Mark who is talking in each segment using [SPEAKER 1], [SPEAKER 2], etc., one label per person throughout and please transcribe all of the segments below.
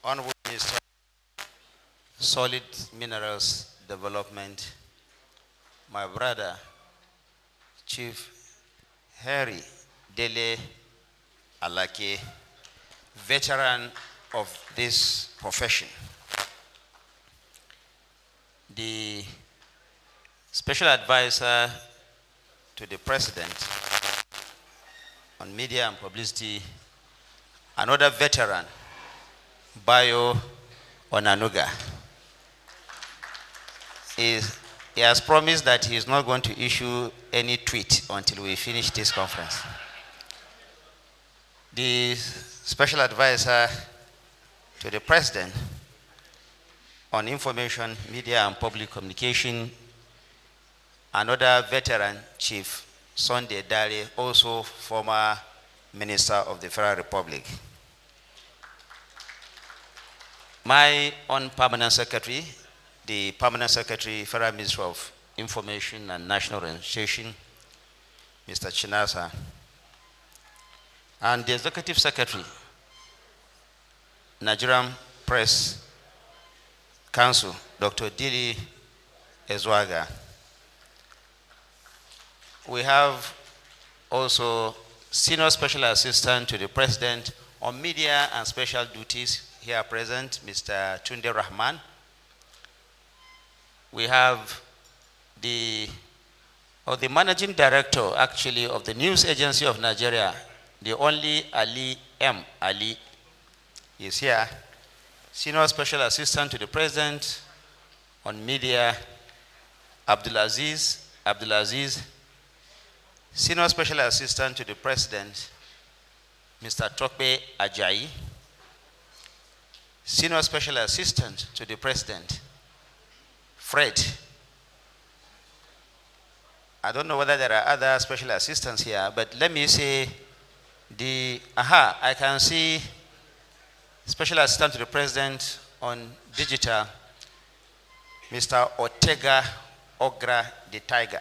[SPEAKER 1] Honorable Minister, Solid Minerals Development, my brother, Chief Harry Dele Alake, veteran of this profession. The Special Advisor to the President on Media and Publicity, another veteran, Bayo Onanuga. He has promised that he is not going to issue any tweet until we finish this conference. The Special Advisor to the President on Information, Media and Public Communication, another veteran, Chief Sunday Dare, also former Minister of the Federal Republic. My own Permanent Secretary, the Permanent Secretary, Federal Ministry of Information and National Organization, Mr. Chinasa, and the Executive Secretary, Nigerian Press Council, Dr. Dili Ezwaga. We have also Senior Special Assistant to the President on Media and Special Duties here present, Mr. Tunde Rahman. We have the Managing Director, actually, of the News Agency of Nigeria, the only Ali M. Ali is here. Senior Special Assistant to the President on Media, Abdulaziz. Senior Special Assistant to the President, Mr. Tokbe Ajayi. Senior Special Assistant to the President, Fred. I don't know whether there are other special assistants here, but let me say I can see Special Assistant to the President on Digital, Mr. Ortega Ogra the Tiger.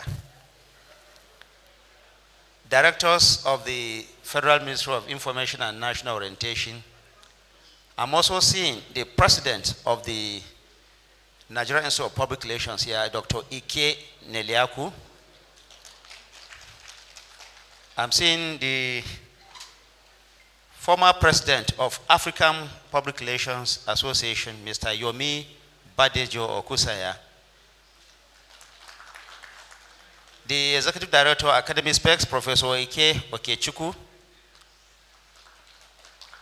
[SPEAKER 1] Directors of the Federal Ministry of Information and National Orientation. I'm also seeing the President of the Nigerian Institute of Public Relations here, Dr. Ike Neliaku. I'm seeing the former President of African Public Relations Association, Mr. Yomi Badejo Okusaya. The Executive Director, Academy Specs, Professor Ike Okechukwu.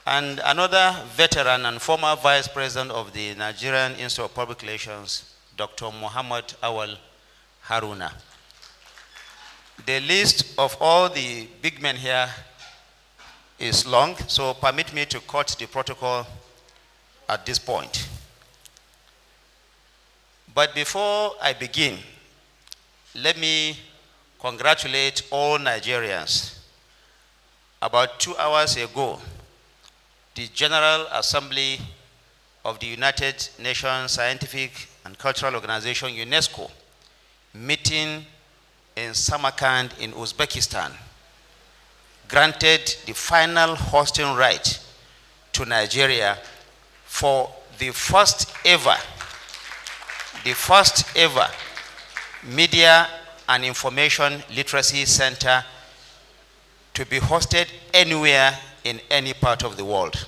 [SPEAKER 1] And another veteran and former Vice President of the Nigerian Institute of Public Relations, Dr. Mohammed Awal Haruna. The list of all the big men here is long, so permit me to cut the protocol at this point. But before I begin, let me congratulate all Nigerians. About 2 hours ago, the General Assembly of the United Nations Scientific and Cultural Organization, UNESCO, meeting in Samarkand in Uzbekistan, granted the final hosting right to Nigeria for the first ever Media and Information Literacy Center to be hosted anywhere in any part of the world.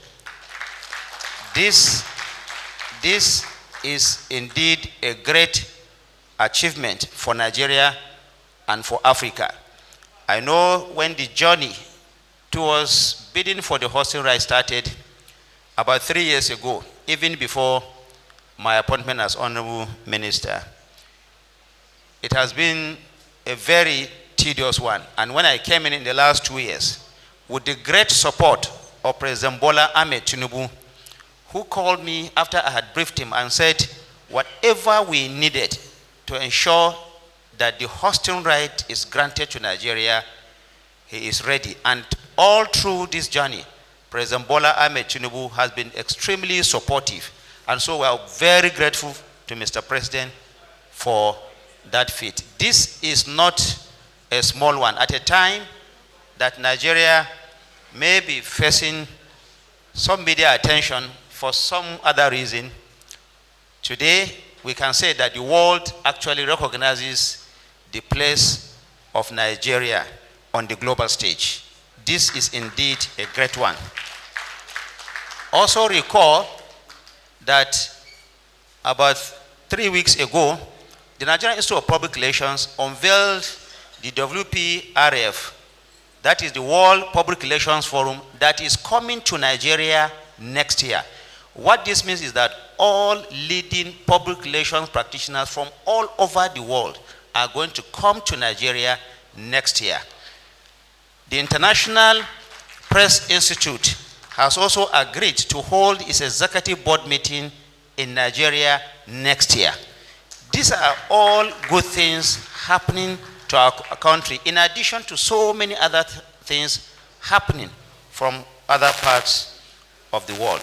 [SPEAKER 1] This is indeed a great achievement for Nigeria and for Africa. I know when the journey towards bidding for the hosting right started about 3 years ago, even before my appointment as Honorable Minister. It has been a very tedious one. And when I came in the last 2 years, with the great support of President Bola Ahmed Tinubu, who called me after I had briefed him and said, whatever we needed to ensure that the hosting right is granted to Nigeria, he is ready. And all through this journey, President Bola Ahmed Tinubu has been extremely supportive. And so we are very grateful to Mr. President for that feat. This is not a small one. At a time that Nigeria may be facing some media attention for some other reason, today we can say that the world actually recognizes the place of Nigeria on the global stage. This is indeed a great one. Also recall that about 3 weeks ago, the Nigerian Institute of Public Relations unveiled the WPRF, that is the World Public Relations Forum, that is coming to Nigeria next year. What this means is that all leading public relations practitioners from all over the world are going to come to Nigeria next year. The International Press Institute has also agreed to hold its executive board meeting in Nigeria next year. These are all good things happening to our country, in addition to so many other things happening from other parts of the world.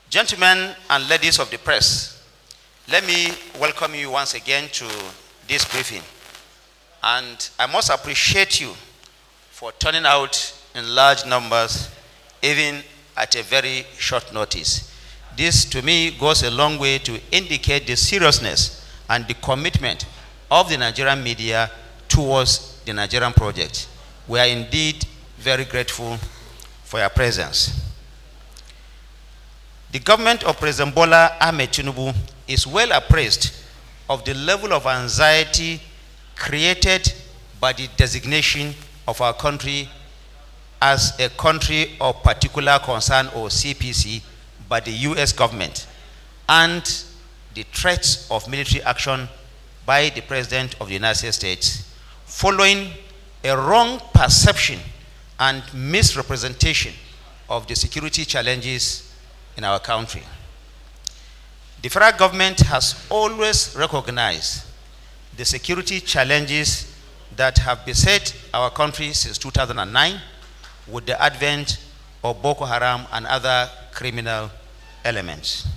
[SPEAKER 1] Gentlemen and ladies of the press, let me welcome you once again to this briefing. And I must appreciate you for turning out in large numbers, even at a very short notice. This, to me, goes a long way to indicate the seriousness and the commitment of the Nigerian media towards the Nigerian project. We are indeed very grateful for your presence. The government of President Bola Ahmed Tinubu is well appraised of the level of anxiety created by the designation of our country as a country of particular concern, or CPC, by the US government, and the threats of military action by the President of the United States, following a wrong perception and misrepresentation of the security challenges in our country. The federal government has always recognized the security challenges that have beset our country since 2009 with the advent of Boko Haram and other criminal elements.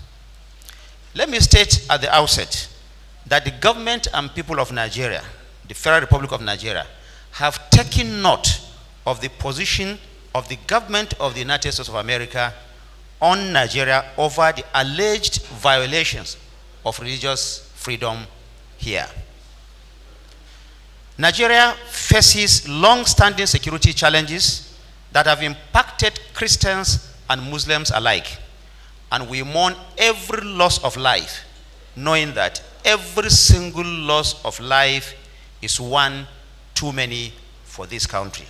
[SPEAKER 1] Let me state at the outset that the government and people of Nigeria, the Federal Republic of Nigeria, have taken note of the position of the government of the United States of America on Nigeria over the alleged violations of religious freedom here. Nigeria faces long-standing security challenges that have impacted Christians and Muslims alike, and we mourn every loss of life, knowing that every single loss of life is one too many for this country.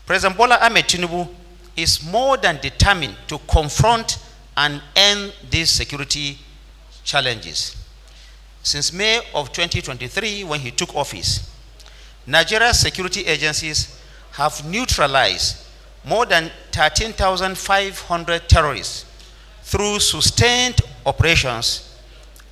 [SPEAKER 1] President Bola Ahmed Tinubu is more than determined to confront and end these security challenges. Since May of 2023, when he took office, Nigeria's security agencies have neutralized more than 13,500 terrorists through sustained operations,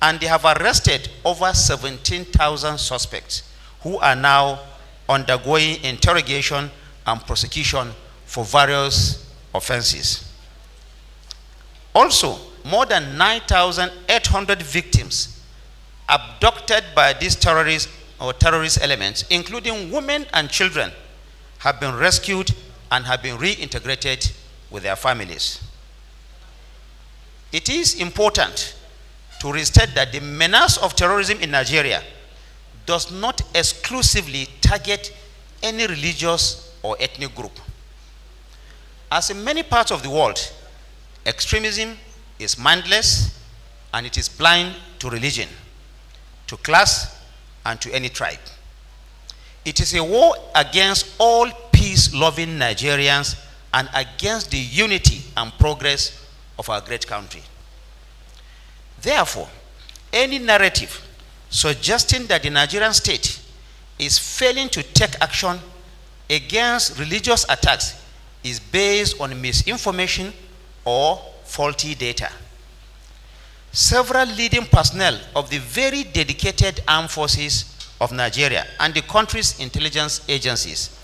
[SPEAKER 1] and they have arrested over 17,000 suspects who are now undergoing interrogation and prosecution for various offenses. Also, more than 9,800 victims abducted by these terrorist elements, including women and children, have been rescued and have been reintegrated with their families. It is important to restate that the menace of terrorism in Nigeria does not exclusively target any religious or ethnic group. As in many parts of the world, extremism is mindless and it is blind to religion, to class, and to any tribe. It is a war against all peace-loving Nigerians and against the unity and progress of our great country. Therefore, any narrative suggesting that the Nigerian state is failing to take action against religious attacks is based on misinformation or faulty data. Several leading personnel of the very dedicated armed forces of Nigeria and the country's intelligence agencies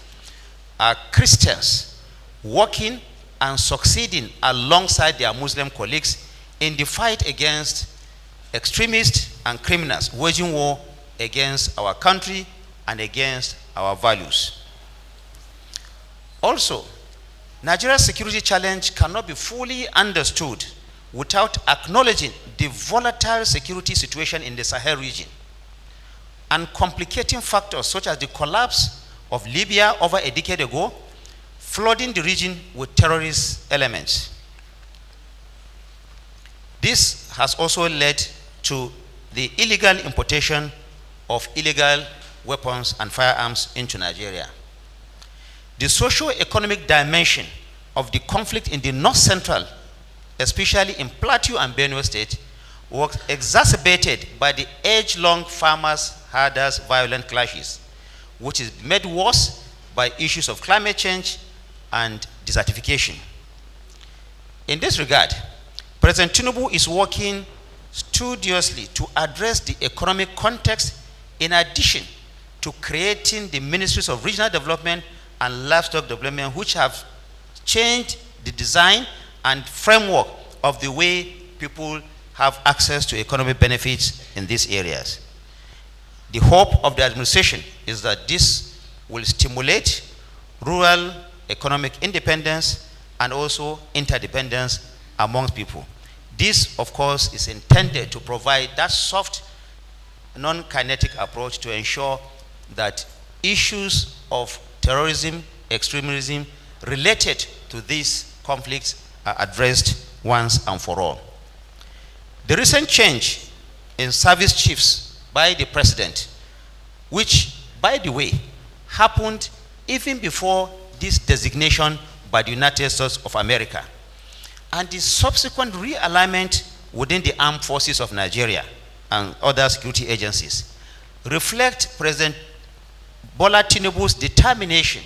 [SPEAKER 1] are Christians working and succeeding alongside their Muslim colleagues in the fight against extremists and criminals waging war against our country and against our values. Also, Nigeria's security challenge cannot be fully understood without acknowledging the volatile security situation in the Sahel region and complicating factors such as the collapse of Libya over a decade ago, flooding the region with terrorist elements. This has also led to the illegal importation of illegal weapons and firearms into Nigeria. The socio-economic dimension of the conflict in the North Central, especially in Plateau and Benue State, was exacerbated by the age-long farmers-herders violent clashes, which is made worse by issues of climate change and desertification. In this regard, President Tinubu is working studiously to address the economic context in addition to creating the Ministries of Regional Development and Livestock Development, which have changed the design and framework of the way people have access to economic benefits in these areas. The hope of the administration is that this will stimulate rural economic independence and also interdependence amongst people. This, of course, is intended to provide that soft, non-kinetic approach to ensure that issues of terrorism, extremism related to these conflicts are addressed once and for all. The recent change in service chiefs by the president, which, by the way, happened even before this designation by the United States of America, and the subsequent realignment within the armed forces of Nigeria and other security agencies reflect President Bola Tinubu's determination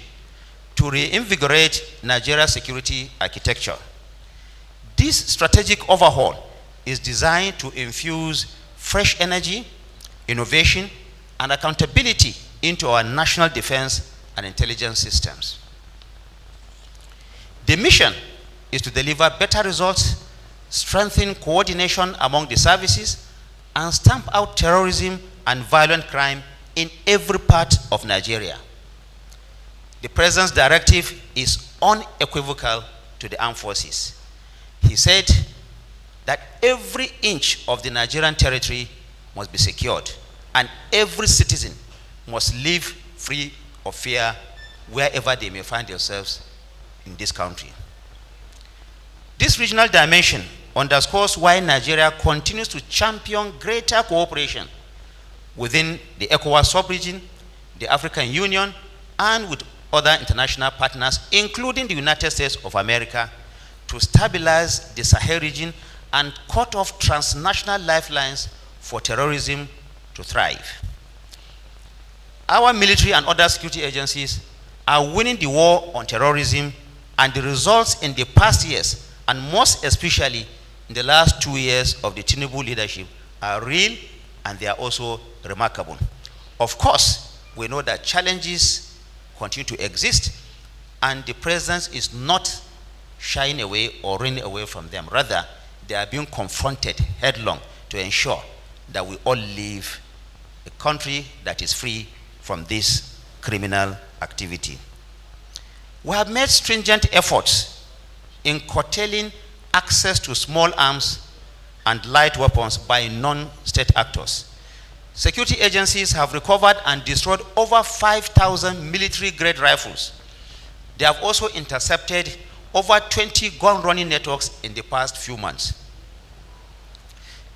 [SPEAKER 1] to reinvigorate Nigeria's security architecture. This strategic overhaul is designed to infuse fresh energy, innovation, and accountability into our national defense and intelligence systems. The mission is to deliver better results, strengthen coordination among the services, and stamp out terrorism and violent crime in every part of Nigeria. The President's directive is unequivocal to the armed forces. He said that every inch of the Nigerian territory must be secured, and every citizen must live free of fear wherever they may find themselves in this country. This regional dimension underscores why Nigeria continues to champion greater cooperation within the ECOWAS sub-region, the African Union, and with other international partners, including the United States of America, to stabilize the Sahel region and cut off transnational lifelines for terrorism to thrive. Our military and other security agencies are winning the war on terrorism, and the results in the past years, and most especially in the last 2 years of the Tinubu leadership, are real, and they are also remarkable. Of course, we know that challenges continue to exist, and the President is not shying away or running away from them. Rather, they are being confronted headlong to ensure that we all live a country that is free from this criminal activity. We have made stringent efforts in curtailing access to small arms and light weapons by non-state actors. Security agencies have recovered and destroyed over 5,000 military-grade rifles. They have also intercepted over 20 gun-running networks in the past few months.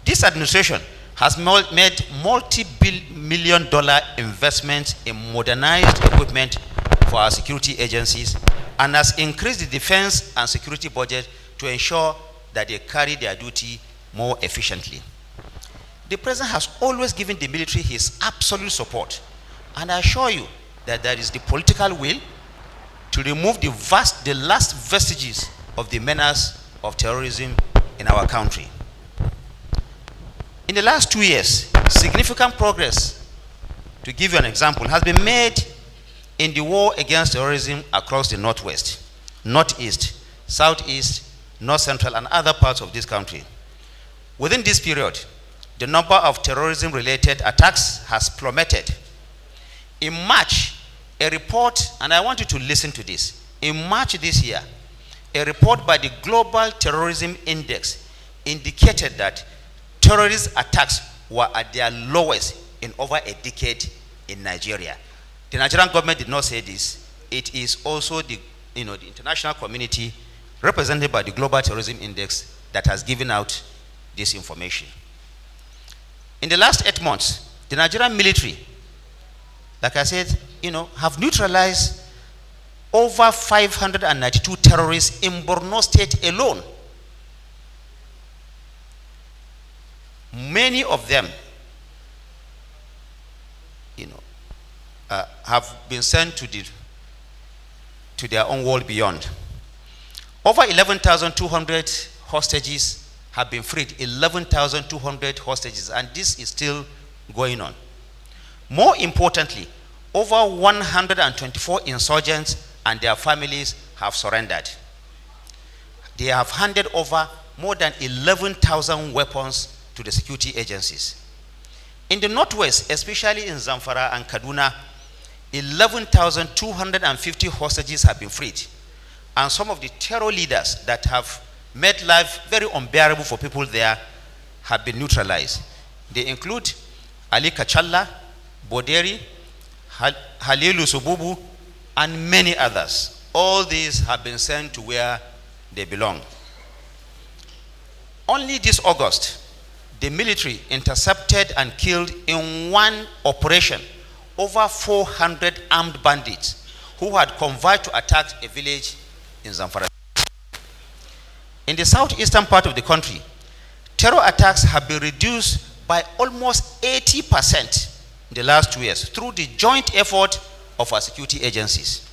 [SPEAKER 1] This administration has made multi-million-dollar investments in modernized equipment for our security agencies and has increased the defense and security budget to ensure that they carry their duty more efficiently. The President has always given the military his absolute support, and I assure you that there is the political will to remove the last vestiges of the menace of terrorism in our country. In the last 2 years, significant progress, to give you an example, has been made in the war against terrorism across the Northwest, Northeast, Southeast, North Central, and other parts of this country. Within this period, the number of terrorism-related attacks has plummeted. In March, a report, and I want you to listen to this. In March this year, a report by the Global Terrorism Index indicated that terrorist attacks were at their lowest in over a decade in Nigeria. The Nigerian government did not say this. It is also the international community represented by the Global Terrorism Index that has given out this information. In the last 8 months, the Nigerian military, like I said, have neutralized over 592 terrorists in Borno State alone. Many of them, have been sent to their own world beyond. Over 11,200 hostages have been freed. 11,200 hostages, and this is still going on. More importantly, over 124 insurgents and their families have surrendered. They have handed over more than 11,000 weapons to the security agencies. In the northwest, especially in Zamfara and Kaduna, 11,250 hostages have been freed. And some of the terror leaders that have made life very unbearable for people there have been neutralized. They include Ali Kachalla, Boderi, Halilu Sububu, and many others. All these have been sent to where they belong. Only this August, the military intercepted and killed in one operation over 400 armed bandits who had conveyed to attack a village in Zamfara. In the southeastern part of the country, terror attacks have been reduced by almost 80% in the last 2 years through the joint effort of our security agencies.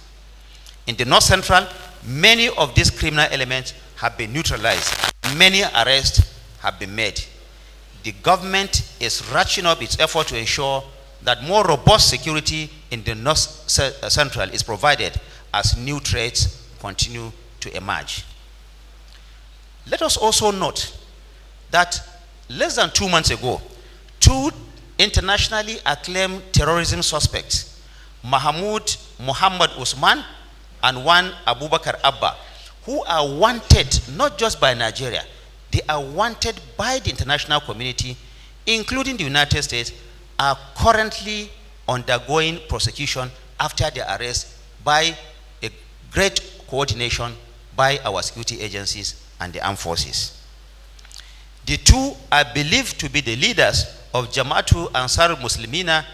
[SPEAKER 1] In the north central, many of these criminal elements have been neutralized. Many arrests have been made. The government is ratcheting up its effort to ensure that more robust security in the north central is provided as new threats continue to emerge. Let us also note that less than 2 months ago, 2 internationally acclaimed terrorism suspects, Mohammed Usman and one Abubakar Abba, who are wanted not just by Nigeria, they are wanted by the international community, including the United States, are currently undergoing prosecution after their arrest by a great coordination by our security agencies and the armed forces. The 2 are believed to be the leaders of Jama'atu Ansar Muslimina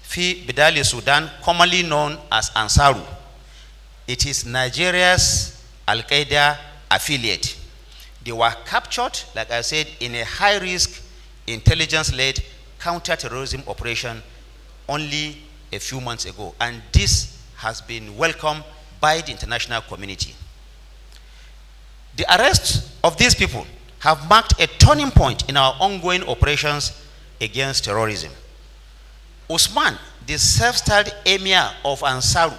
[SPEAKER 1] fi Bidali Sudan, commonly known as Ansaru. It is Nigeria's Al-Qaeda affiliate. They were captured, like I said, in a high-risk, intelligence-led counter-terrorism operation only a few months ago, and this has been welcomed by the international community. The arrests of these people have marked a turning point in our ongoing operations against terrorism. Usman, the self-styled emir of Ansaru,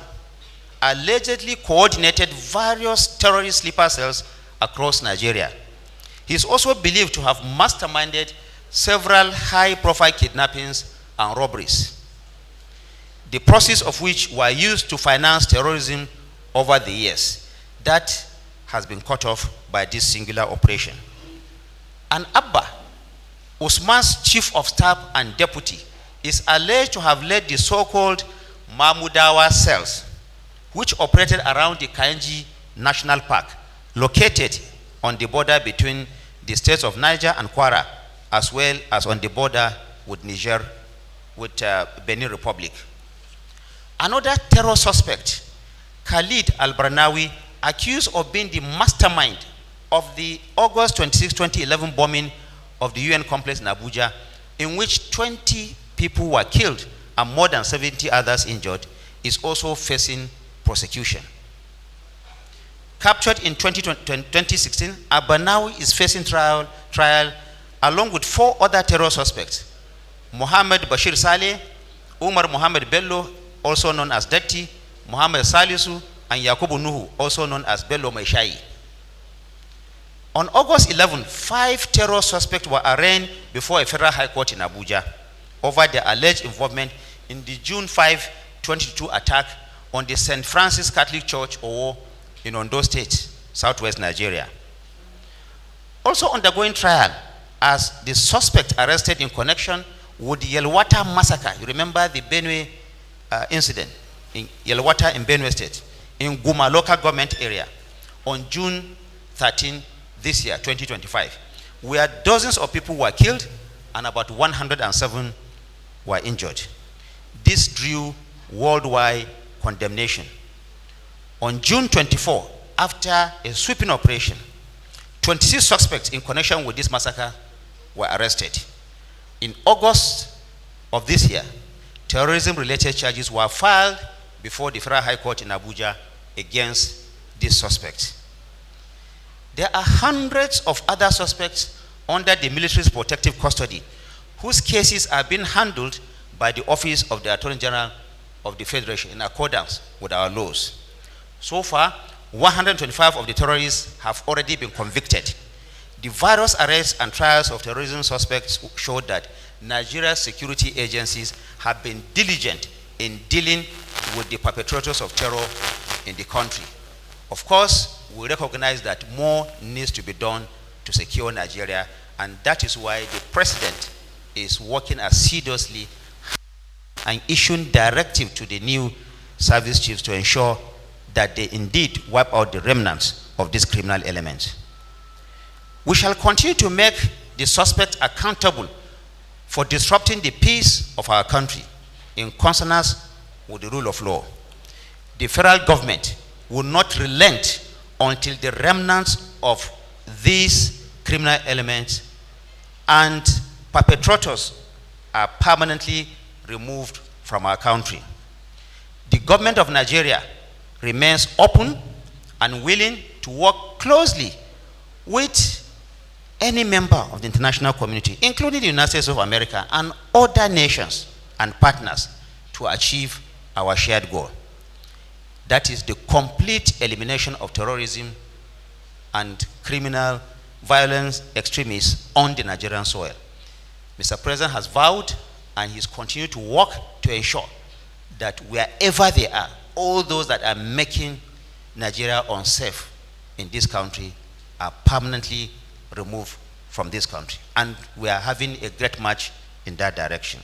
[SPEAKER 1] allegedly coordinated various terrorist sleeper cells across Nigeria. He is also believed to have masterminded several high-profile kidnappings and robberies, the proceeds of which were used to finance terrorism over the years. That has been cut off by this singular operation. And Abba, Usman's chief of staff and deputy, is alleged to have led the so-called Mahmudawa cells, which operated around the Kainji National Park, located on the border between the states of Niger and Kwara, as well as on the border with Niger, with Benin Republic. Another terror suspect, Khalid Al-Barnawi, accused of being the mastermind of the August 26, 2011 bombing of the UN complex in Abuja, in which 20 people were killed and more than 70 others injured, is also facing prosecution. Captured in 2016, Al-Barnawi is facing trial along with 4 other terror suspects, Mohammed Bashir Saleh, Umar Mohammed Bello, also known as Detti, Mohammed Salisu, and Yakubu Nuhu, also known as Bello Maishai. On August 11, 5 terror suspects were arraigned before a federal high court in Abuja over their alleged involvement in the June 5, 2022 attack on the St. Francis Catholic Church, Owo, in Ondo State, southwest Nigeria. Also undergoing trial as the suspect arrested in connection with the Yelwata massacre. You remember the Benue incident in Yelwata in Benue State, in Guma local government area on June 13 this year, 2025, where dozens of people were killed and about 107 were injured. This drew worldwide condemnation. On June 24, after a sweeping operation, 26 suspects in connection with this massacre were arrested. In August of this year, terrorism-related charges were filed before the Federal High Court in Abuja against these suspects. There are hundreds of other suspects under the military's protective custody whose cases are being handled by the Office of the Attorney General of the Federation in accordance with our laws. So far, 125 of the terrorists have already been convicted. The various arrests and trials of terrorism suspects showed that Nigeria's security agencies have been diligent in dealing with the perpetrators of terror in the country. Of course, we recognize that more needs to be done to secure Nigeria, and that is why the President is working assiduously and issuing directive to the new service chiefs to ensure that they indeed wipe out the remnants of these criminal elements. We shall continue to make the suspect accountable for disrupting the peace of our country in consonance with the rule of law. The federal government will not relent until the remnants of these criminal elements and perpetrators are permanently removed from our country. The government of Nigeria remains open and willing to work closely with any member of the international community, including the United States of America and other nations and partners, to achieve our shared goal. That is the complete elimination of terrorism and criminal violence extremists on the Nigerian soil. Mr. President has vowed and he's continued to work to ensure that wherever they are, all those that are making Nigeria unsafe in this country are permanently removed from this country. And we are having a great march in that direction.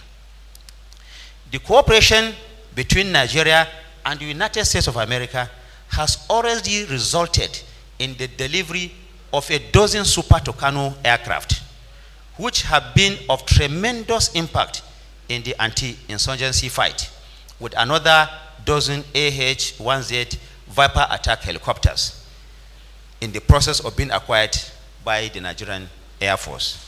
[SPEAKER 1] The cooperation between Nigeria and the United States of America has already resulted in the delivery of a dozen Super Tucano aircraft, which have been of tremendous impact in the anti-insurgency fight, with another dozen AH-1Z Viper attack helicopters in the process of being acquired by the Nigerian Air Force.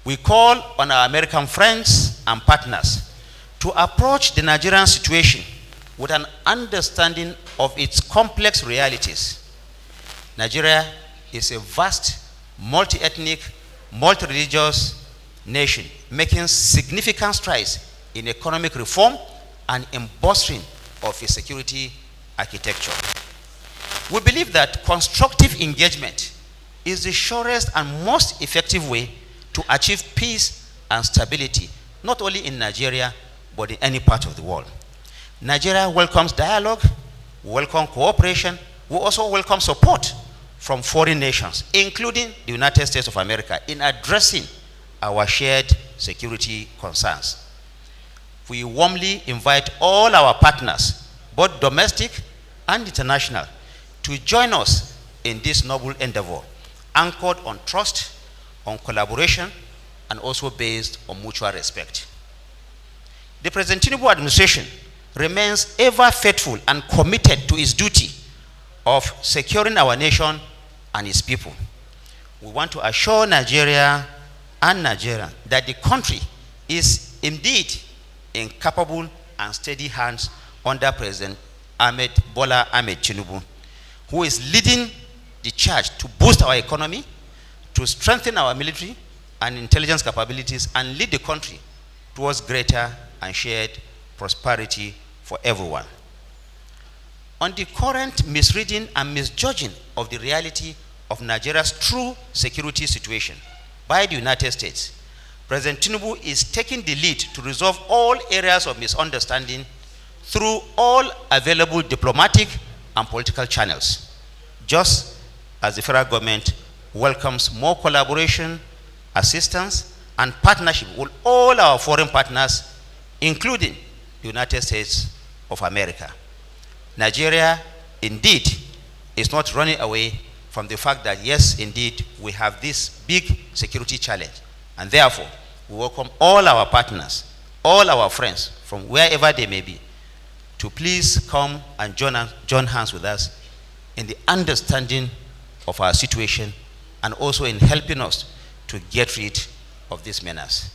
[SPEAKER 1] We call on our American friends and partners to approach the Nigerian situation with an understanding of its complex realities. Nigeria is a vast, multi-ethnic, multi-religious nation making significant strides in economic reform and in bolstering of a security architecture. We believe that constructive engagement is the surest and most effective way to achieve peace and stability, not only in Nigeria, but in any part of the world. Nigeria welcomes dialogue, we welcome cooperation, we also welcome support from foreign nations, including the United States of America, in addressing our shared security concerns. We warmly invite all our partners, both domestic and international, to join us in this noble endeavor, anchored on trust, on collaboration, and also based on mutual respect. The President Tinubu administration remains ever faithful and committed to its duty of securing our nation and its people. We want to assure Nigeria and Nigerians that the country is indeed in capable and steady hands under President Bola Ahmed Tinubu, who is leading the charge to boost our economy, to strengthen our military and intelligence capabilities, and lead the country towards greater and shared prosperity for everyone. On the current misreading and misjudging of the reality of Nigeria's true security situation by the United States, President Tinubu is taking the lead to resolve all areas of misunderstanding through all available diplomatic and political channels. just as the federal government welcomes more collaboration, assistance, and partnership with all our foreign partners, including the United States of America. Nigeria, indeed, is not running away from the fact that, yes, indeed, we have this big security challenge. And therefore, we welcome all our partners, all our friends, from wherever they may be, to please come and join hands with us in the understanding of our situation and also in helping us to get rid of this menace.